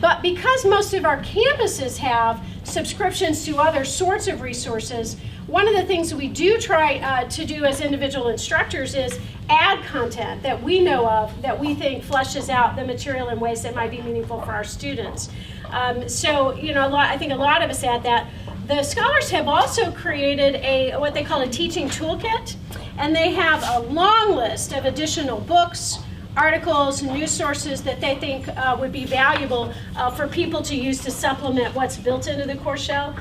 But because most of our campuses have subscriptions to other sorts of resources, one of the things we do try to do as individual instructors is add content that we know of that we think fleshes out the material in ways that might be meaningful for our students. So, you know, I think a lot of us add that. The scholars have also created what they call a teaching toolkit, and they have a long list of additional books, articles, news sources that they think would be valuable for people to use to supplement what's built into the course shell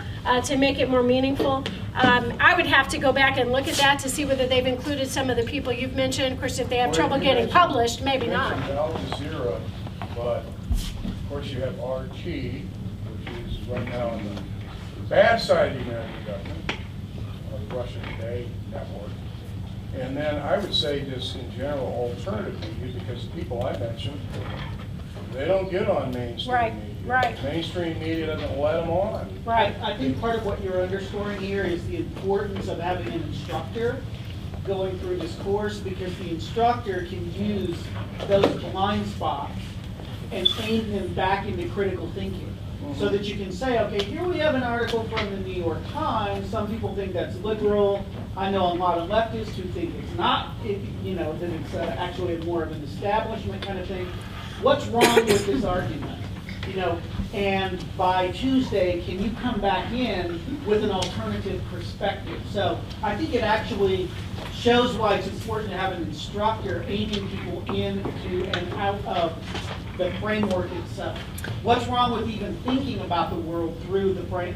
to make it more meaningful. I would have to go back and look at that to see whether they've included some of the people you've mentioned. Of course, if they have trouble getting published, maybe not. Al Jazeera, but of course you have RT, which is right now on the bad side of the American government, Russia Today network. And then I would say just in general alternative media, because the people I mentioned, they don't get on mainstream media. Right. Mainstream media doesn't let them on. Right. I think part of what you're underscoring here is the importance of having an instructor going through this course, because the instructor can use those blind spots and aim them back into critical thinking. So that you can say, okay, here we have an article from the New York Times. Some people think that's liberal. I know a lot of leftists who think it's not, you know, that it's actually more of an establishment kind of thing. What's wrong with this argument? You know, and by Tuesday, can you come back in with an alternative perspective? So I think it actually shows why it's important to have an instructor aiming people into and out of the framework itself. What's wrong with even thinking about the world through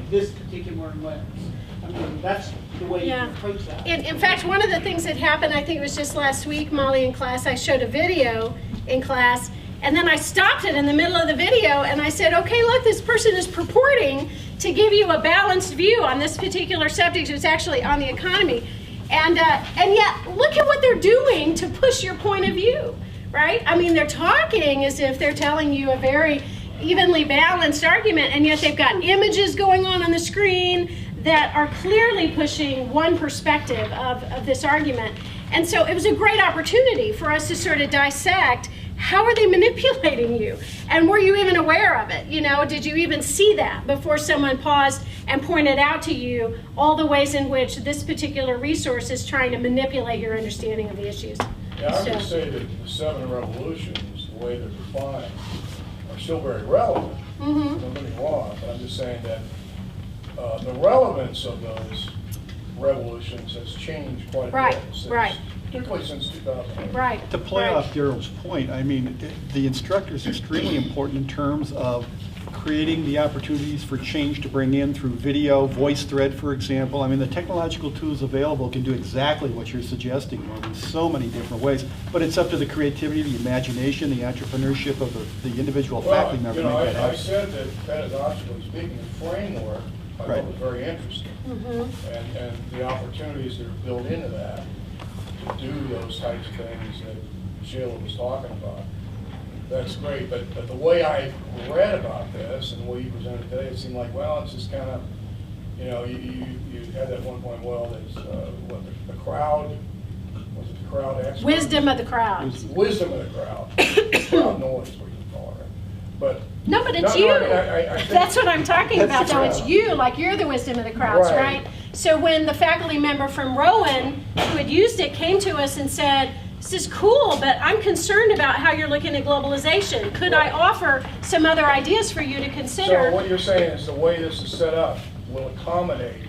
this particular lens? I mean, that's the way you can approach that. In fact, one of the things that happened, I think it was just last week, Molly, in class, I showed a video in class, and then I stopped it in the middle of the video, and I said, okay, look, this person is purporting to give you a balanced view on this particular subject. It's actually on the economy. And yet, look at what they're doing to push your point of view, right? I mean, they're talking as if they're telling you a very evenly balanced argument, and yet they've got images going on the screen that are clearly pushing one perspective of this argument. And so it was a great opportunity for us to sort of dissect, how are they manipulating you? And were you even aware of it? You know, did you even see that before someone paused and pointed out to you all the ways in which this particular resource is trying to manipulate your understanding of the issues? Yeah, I would say that the 7 revolutions, the way they're defined, are still very relevant. Don't get me wrong, but I'm just saying that the relevance of those revolutions has changed quite a bit. Particularly since 2008. Right. To play off Daryl's point, I mean, the instructor is extremely important in terms of creating the opportunities for change to bring in through video, voice thread, for example. I mean, the technological tools available can do exactly what you're suggesting in so many different ways, but it's up to the creativity, the imagination, the entrepreneurship of the individual faculty member to make that happen. I said that pedagogically speaking, the framework I thought was very interesting. And the opportunities that are built into that to do those types of things that Sheila was talking about. That's great, but the way I read about this and the way you presented today, it seemed like, well, it's just kind of, you know, you had that one point, well, there's the crowd, was it the crowd expert? Wisdom of the crowd. Wisdom of the crowd. Crowd noise, what you call it. But no, but it's you. That's what I'm talking about, though. It's you, like you're the wisdom of the crowds, right? So when the faculty member from Rowan who had used it came to us and said, this is cool, but I'm concerned about how you're looking at globalization. Could I offer some other ideas for you to consider? So what you're saying is the way this is set up will accommodate.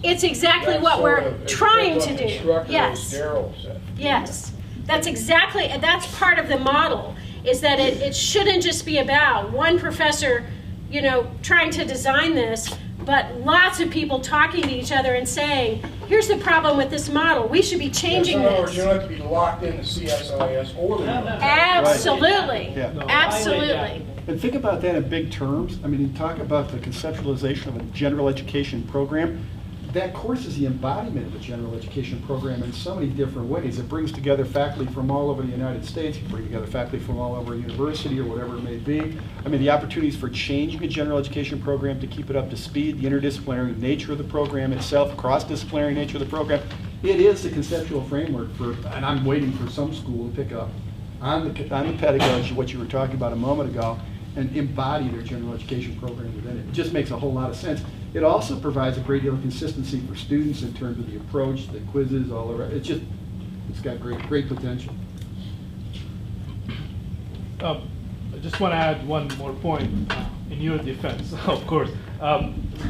It's exactly that what sort we're of trying to do. instructor, Yes. as Daryl said. Yes. That's exactly, that's part of the model, is that it shouldn't just be about one professor, you know, trying to design this, but lots of people talking to each other and saying, here's the problem with this model. We should be changing In other words, this. you don't have to be locked into CSIS or the. Absolutely. Yeah. Absolutely. And think about that in big terms. I mean, you talk about the conceptualization of a general education program. That course is the embodiment of a general education program in so many different ways. It brings together faculty from all over the United States. You bring together faculty from all over a university or whatever it may be. I mean, the opportunities for changing a general education program to keep it up to speed, the interdisciplinary nature of the program itself, cross-disciplinary nature of the program. It is the conceptual framework for, and I'm waiting for some school to pick up on the pedagogy, what you were talking about a moment ago, and embody their general education program within it. It just makes a whole lot of sense. It also provides a great deal of consistency for students in terms of the approach, the quizzes, all the rest. It's got great potential. I just want to add one more point in your defense, of course.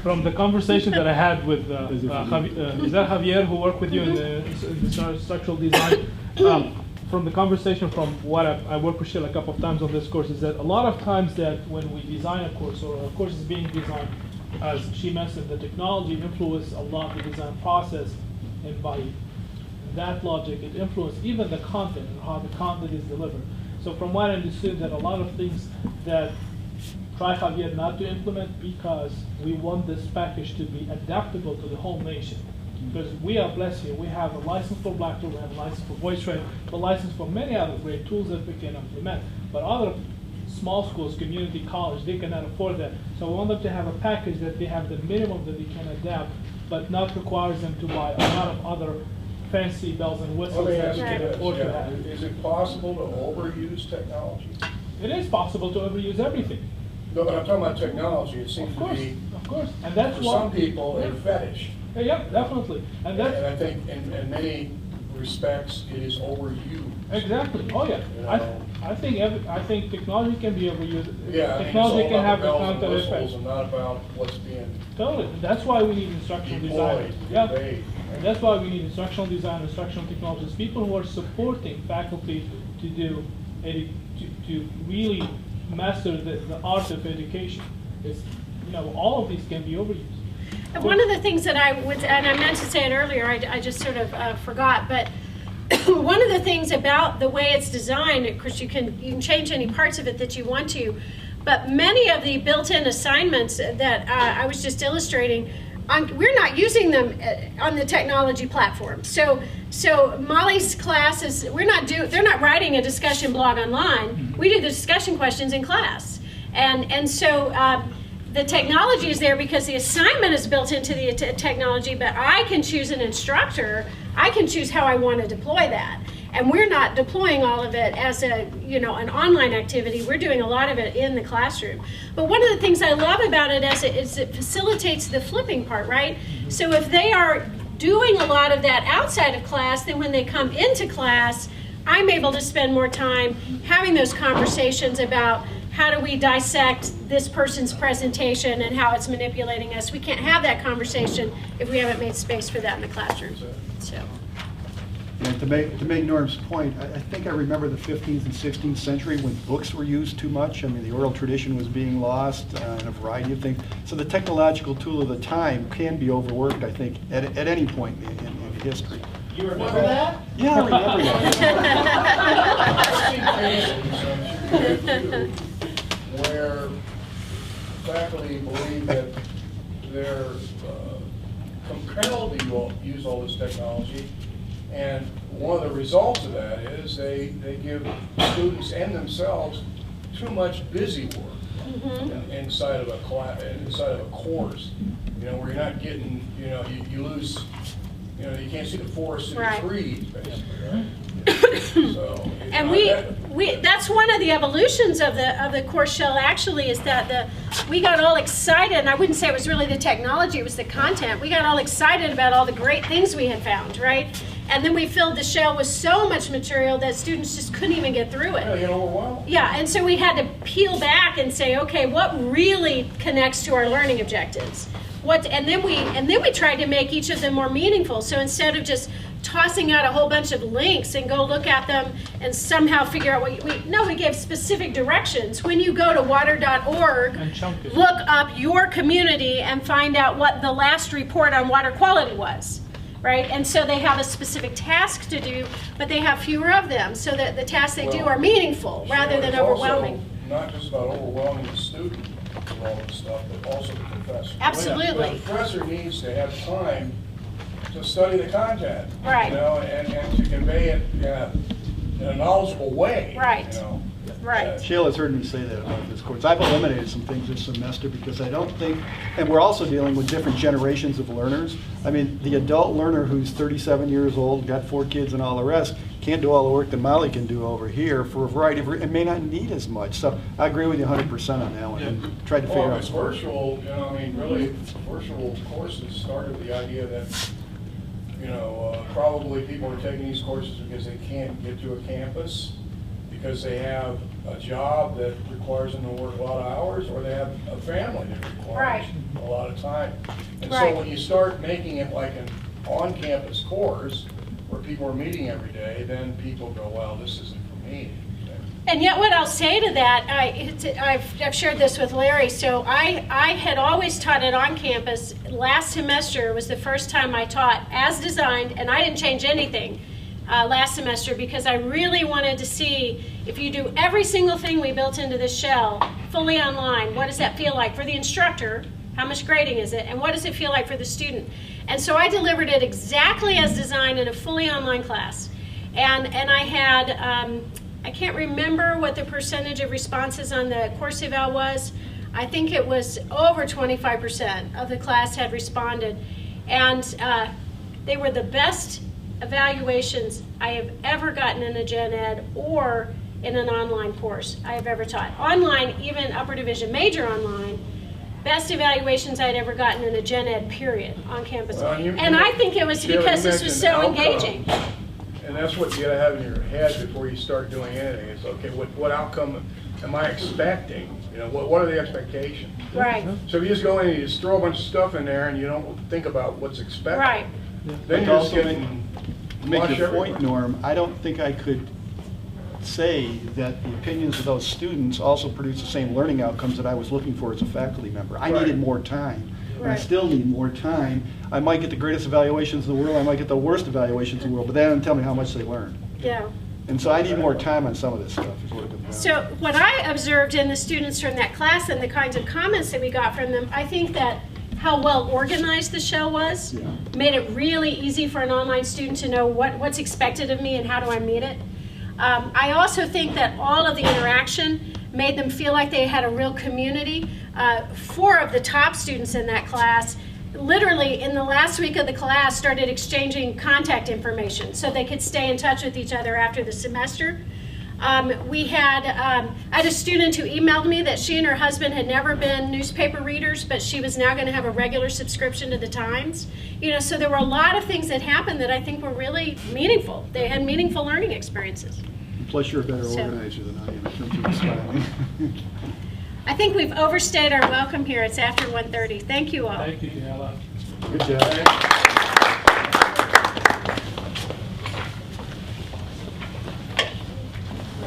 From the conversation that I had with is that Javier, who worked with you in the structural design? From the conversation, from what I worked with Shala a couple of times on this course, is that a lot of times that when we design a course or a course is being designed, as she mentioned, the technology influences a lot the design process, and by that logic, it influences even the content and how the content is delivered. So from what I understood, that a lot of things that try Javier not to implement because we want this package to be adaptable to the whole nation. Because we are blessed here. We have a license for Blackboard, we have a license for VoiceThread, a license for many other great tools that we can implement. But other small schools, community college, they cannot afford that. So we want them to have a package that they have the minimum that they can adapt, but not requires them to buy a lot of other fancy bells and whistles Let me that ask they you can afford to this, have. is it possible to overuse technology? It is possible to overuse everything. No, but I'm talking about technology. It seems to be, Of course, and that's for why. some people, a fetish. Yeah, definitely, and And that's I think in many respects, it is overused. exactly. Oh yeah, You know? I think technology can be overused. Yeah, I mean, Technology it's all can about have the the bells and content whistles effect. and not about what's being Totally. That's why we need instructional deployed, designers. Yeah. conveyed. And that's why we need instructional design, instructional technologists, people who are supporting faculty to do to really master the art of education. It's, you know, all of these can be overused. And one of the things that I would, and I meant to say it earlier, I just sort of forgot, but one of the things about the way it's designed, of course you can change any parts of it that you want to, but many of the built-in assignments that I was just illustrating, we're not using them on the technology platform. So Molly's class is, they're not writing a discussion blog online. We do the discussion questions in class. And so the technology is there because the assignment is built into the technology, but I can choose an instructor. I can choose how I want to deploy that. And we're not deploying all of it as an online activity. We're doing a lot of it in the classroom. But one of the things I love about it is it facilitates the flipping part, right? So if they are doing a lot of that outside of class, then when they come into class, I'm able to spend more time having those conversations about how do we dissect this person's presentation and how it's manipulating us. We can't have that conversation if we haven't made space for that in the classroom. So. And to make Norm's point, I think I remember the 15th and 16th century when books were used too much. I mean, the oral tradition was being lost and a variety of things. So the technological tool of the time can be overworked, I think, at any point in history. You remember that? Yeah, I remember that. Where faculty believe that they're compelled to use all this technology, and one of the results of that is they give students and themselves too much busy work inside of a class, inside of a course. You know, where you're not getting, you lose, you can't see the forest through the trees, basically, right? So, And that's one of the evolutions of the course shell actually, is that we got all excited, and I wouldn't say it was really the technology, it was the content. We got all excited about all the great things we had found, right? And then we filled the shell with so much material that students just couldn't even get through it. Yeah, you know, well, Yeah, and so we had to peel back and say, okay, what really connects to our learning objectives? And then we tried to make each of them more meaningful. So instead of just tossing out a whole bunch of links and go look at them and somehow figure out what we gave specific directions. When you go to water.org, And chunk it. look up your community and find out what the last report on water quality was. Right? And so they have a specific task to do, but they have fewer of them, so that the tasks they do are meaningful rather than it's also overwhelming. not just about overwhelming the student with all this stuff, but also the professor. Absolutely. The professor needs to have time to study the content. Right. You know, and to convey it in a knowledgeable way. Right. You know. Right. Shayla's heard me say that about this course. I've eliminated some things this semester because I don't think, and we're also dealing with different generations of learners. I mean, the adult learner who's 37 years old, got 4 kids and all the rest, can't do all the work that Molly can do over here for a variety of reasons, and may not need as much. So I agree with you 100% on that one, and tried to figure Well, out. it's virtual, you know, I mean, really, virtual courses started with the idea that, you know, probably people are taking these courses because they can't get to a campus, because they have a job that requires them to work a lot of hours, or they have a family that requires a lot of time. And so when you start making it like an on-campus course where people are meeting every day, then people go, well, this isn't for me. And yet what I'll say to that, I've shared this with Larry, so I had always taught it on campus. Last semester was the first time I taught as designed, and I didn't change anything last semester, because I really wanted to see if you do every single thing we built into the shell fully online, what does that feel like for the instructor? How much grading is it? And what does it feel like for the student? And so I delivered it exactly as designed in a fully online class. And I had, I can't remember what the percentage of responses on the course eval was. I think it was over 25% of the class had responded. And they were the best evaluations I have ever gotten in a gen ed or in an online course I have ever taught. Online, even upper division major online, best evaluations I'd ever gotten in a gen ed period on campus. Well, and I think it was because this was so engaging. And that's what you gotta have in your head before you start doing anything. It's okay, what outcome am I expecting? You know, what are the expectations? Right. So if you just go in and you just throw a bunch of stuff in there and you don't think about what's expected. Right. Then you're just getting Make mush your point, everywhere. Norm, I don't think I could say that the opinions of those students also produce the same learning outcomes that I was looking for as a faculty member. I needed more time. And I Right. still need more time. I might get the greatest evaluations in the world, I might get the worst evaluations in the world, but that doesn't tell me how much they learned. Yeah. And so I need more time on some of this stuff, is what it comes down to. So what I observed in the students from that class and the kinds of comments that we got from them, I think that how well organized the shell was made it really easy for an online student to know what's expected of me and how do I meet it. I also think that all of the interaction made them feel like they had a real community. 4 of the top students in that class literally in the last week of the class started exchanging contact information so they could stay in touch with each other after the semester. I had a student who emailed me that she and her husband had never been newspaper readers, but she was now going to have a regular subscription to the Times. You know, so there were a lot of things that happened that I think were really meaningful. They had meaningful learning experiences. Plus, you're a better organizer than I am in terms of describing. I think we've overstayed our welcome here. It's after 1:30. Thank you all. Thank you, Yala. Good job.